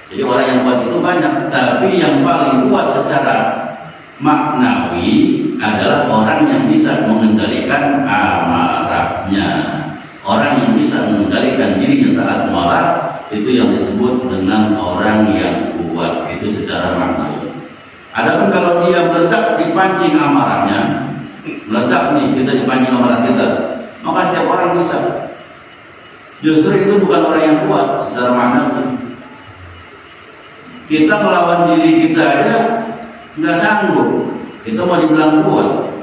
Jadi orang yang kuat itu banyak, tapi yang paling kuat secara maknawi adalah orang yang bisa mengendalikan amarahnya. Orang yang bisa mengendalikan dirinya saat marah, itu yang disebut dengan orang yang kuat. Itu secara maknawi. Adapun kalau dia meledak dipancing amarahnya, meledak nih, kita dipancing amarah kita, maka setiap orang bisa. Justru itu bukan orang yang kuat secara maknawi. Kita melawan diri kita aja nggak sanggup, kita mau dibilang kuat.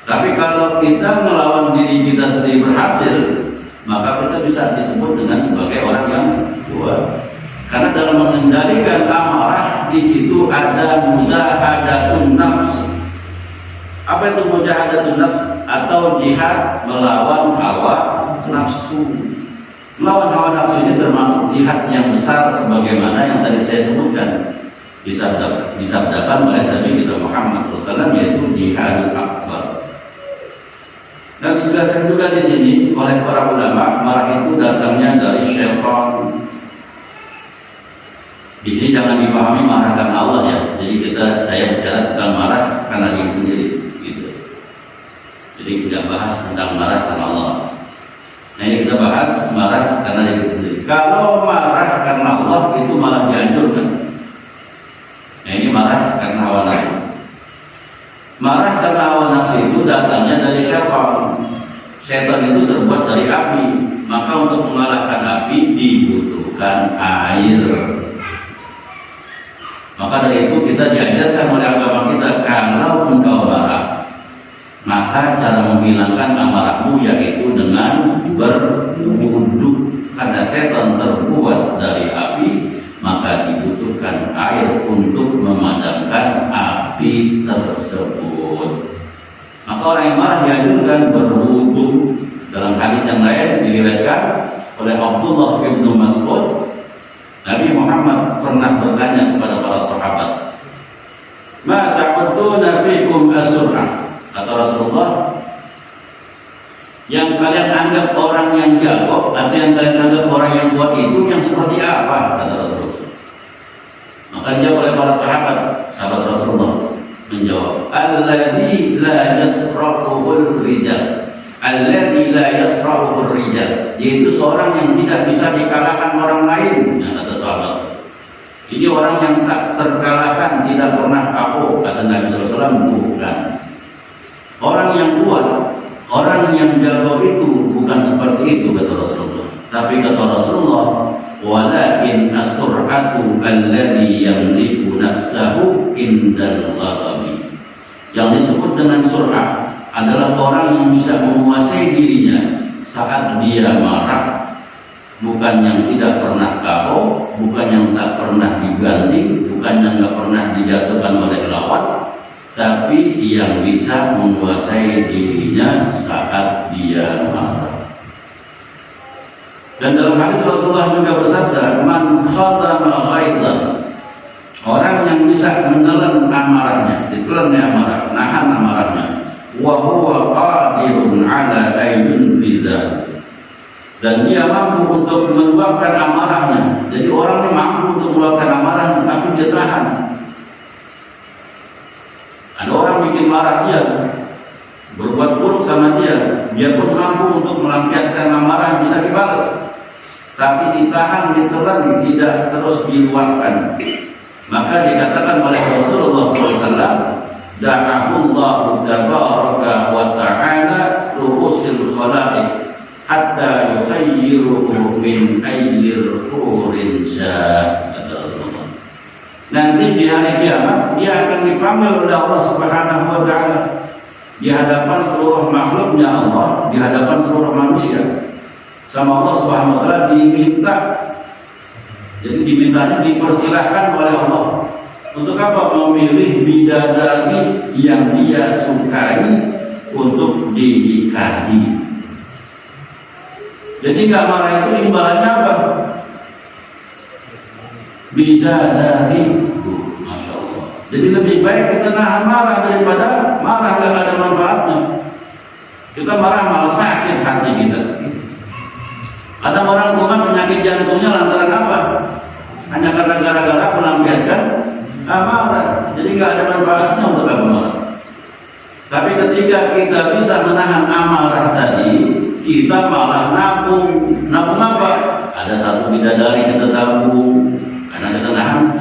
Tapi kalau kita melawan diri kita sendiri berhasil, maka kita bisa disebut dengan sebagai orang yang kuat. Karena dalam mengendalikan amarah di situ ada mujahadatun nafs. Apa itu mujahadatun nafs? Atau jihad melawan hawa nafsu. Melawan hawa nafsu ini termasuk jihad yang besar sebagaimana yang tadi saya sebutkan, disabdakan oleh Nabi kita Muhammad SAW, yaitu jihadul akbar. Dan dijelaskan juga di sini oleh para ulama, marah itu datangnya dari syaitan. Di sini jangan dipahami marah karena Allah ya. Jadi saya bicara tentang marah karena diri sendiri, gitu. Jadi tidak bahas tentang marah karena Allah. Nah ini kita bahas marah karena diri sendiri. Kalau marah karena Allah itu malah dianjurkan. Nah ini marah karena hawa nafsu. Marah karena hawa nafsu itu datangnya dari syaitan. Syaitan itu terbuat dari api. Maka untuk mengalahkan api dibutuhkan air. Maka dari itu kita diajarkan oleh agama kita, kalau engkau marah, maka cara menghilangkan amarahmu yaitu dengan berwudu. Karena setan terbuat dari api, maka dibutuhkan air untuk memadamkan api tersebut. Maka orang yang marah dianjurkan berwudu. Dalam hadis yang lain diriwayatkan oleh Abdullah bin Mas'ud, Nabi Muhammad pernah bertanya kepada para sahabat, "Ma ta'uduna fikum as-sur'ah?" Kata Rasulullah, yang kalian anggap orang yang jago atau yang kalian anggap orang yang kuat itu yang seperti apa? Kata Rasulullah. Maka dijawab oleh para sahabat Rasulullah menjawab, "Alladzi la yasrafuhul rijal." Alladzi la yasrafuhur rijal, yaitu seorang yang tidak bisa dikalahkan orang lain. Nah, kata sahabat, ini orang yang tak terkalahkan, tidak pernah kapok. Kata Nabi SAW, bukan. Orang yang kuat, orang yang jago itu bukan seperti itu, kata Rasulullah. Tapi kata Rasulullah, walakin as-sur'atu alladzi yamliku nafsahu indal ghadabi. Yang disebut dengan sur'ah adalah orang yang bisa menguasai dirinya saat dia marah, bukan yang tidak pernah kapok, bukan yang tak pernah dibanting, bukan yang tak pernah dijatuhkan oleh lawan, tapi yang bisa menguasai dirinya saat dia marah. Dan dalam hadis Rasulullah juga bersabda, "Man khatama ghaizan." Orang yang bisa menelan amarahnya, ditelan amarah, nahan amarahnya. Wa huwa qadirun ala ayyunfiza, dan dia mampu untuk meluapkan amarahnya. Jadi orang yang mampu untuk meluapkan amarahnya, tapi dia tahan. Ada orang bikin marah dia, berbuat buruk sama dia pun mampu untuk melampiaskan amarah, bisa dibalas, tapi ditahan, ditelan, tidak terus diluapkan. Maka dikatakan oleh Rasulullah SAW, da'ahullahu tabaraka wa ta'ala ruhusil khalaiq hatta yukhayyiruhu min ayyir hurin syaa. Nanti di hari kiamat dia akan dipanggil oleh Allah Subhanahu wa ta'ala di hadapan seluruh makhluknya Allah, di hadapan seluruh manusia. Sama Allah Subhanahu wa ta'ala diminta, jadi dimintanya, dipersilahkan oleh Allah untuk apa? Memilih bidadari yang dia sukai untuk dinikahi. Jadi nggak marah itu imbalannya apa? Bidadari. Masya Allah. Jadi lebih baik kita nahan marah daripada marah nggak ada manfaatnya. Kita marah malah sakit hati kita. Ada orang kuman penyakit jantungnya lantaran apa? Hanya ketika kita bisa menahan amarah tadi, kita malah nabung apa? Ada satu bidadari kita tabung karena kita nahan,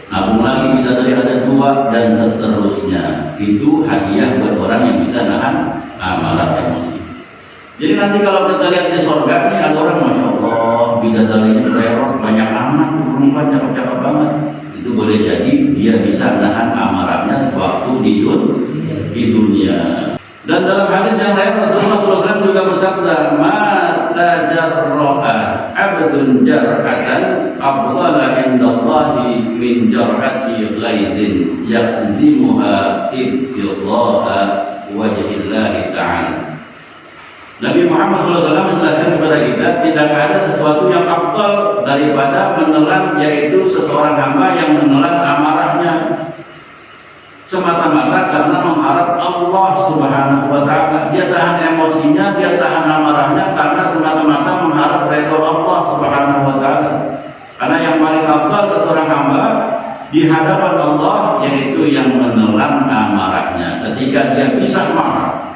nabung lagi bidadari ada 2 dan seterusnya. Itu hadiah buat orang yang bisa nahan amarah emosi. Jadi nanti kalau kita lihat di surga ini ada orang, masya Allah, bidadarinya bererot banyak amat, perempuan cakep-cakep banget. Itu boleh jadi dia bisa nahan amarahnya sewaktu di dunia. Dan dalam hadis yang lain Rasulullah SAW juga bersabda, "Ma tajarra'a 'abdun jar'atan afdala 'indallahi min jar'ati ghaizin yaqzimuha ibtigha'a wajhillahi ta'ala." Nabi Muhammad SAW menjelaskan kepada kita, tidak ada sesuatu yang afdal daripada menelan, yaitu seseorang hamba yang menelan amarahnya semata-mata karena mengharap Allah Subhanahu wa Ta'ala. Dia tahan emosinya, dia tahan amarahnya karena semata-mata mengharap ridho Allah Subhanahu wa Ta'ala. Karena yang paling afdal seseorang hamba di hadapan Allah yaitu yang menelan amarahnya. Ketika dia bisa marah,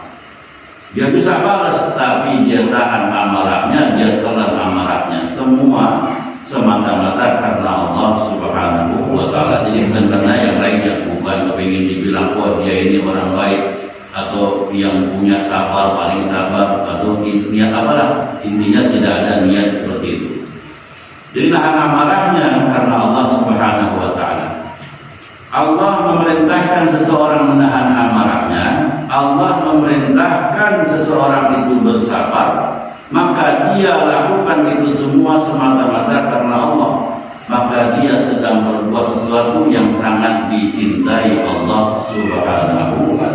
dia bisa balas, tapi dia tahan amarahnya, dia telan amarahnya. Semua semata-mata karena Allah Subhanahu wa Ta'ala. Jadi bukan karena yang lainnya, bukan kepingin dibilang wah dia ini orang baik, atau yang punya sabar, paling sabar, atau niat apalah. Intinya tidak ada niat seperti itu. Jadi nahan amarahnya karena Allah Subhanahu wa Ta'ala. Allah memerintahkan seseorang menahan amarahnya, Allah memerintahkan seseorang itu bersabar, maka dia lakukan itu semua semata-mata karena Allah. Maka dia sedang berbuat sesuatu yang sangat dicintai Allah Subhanahu wa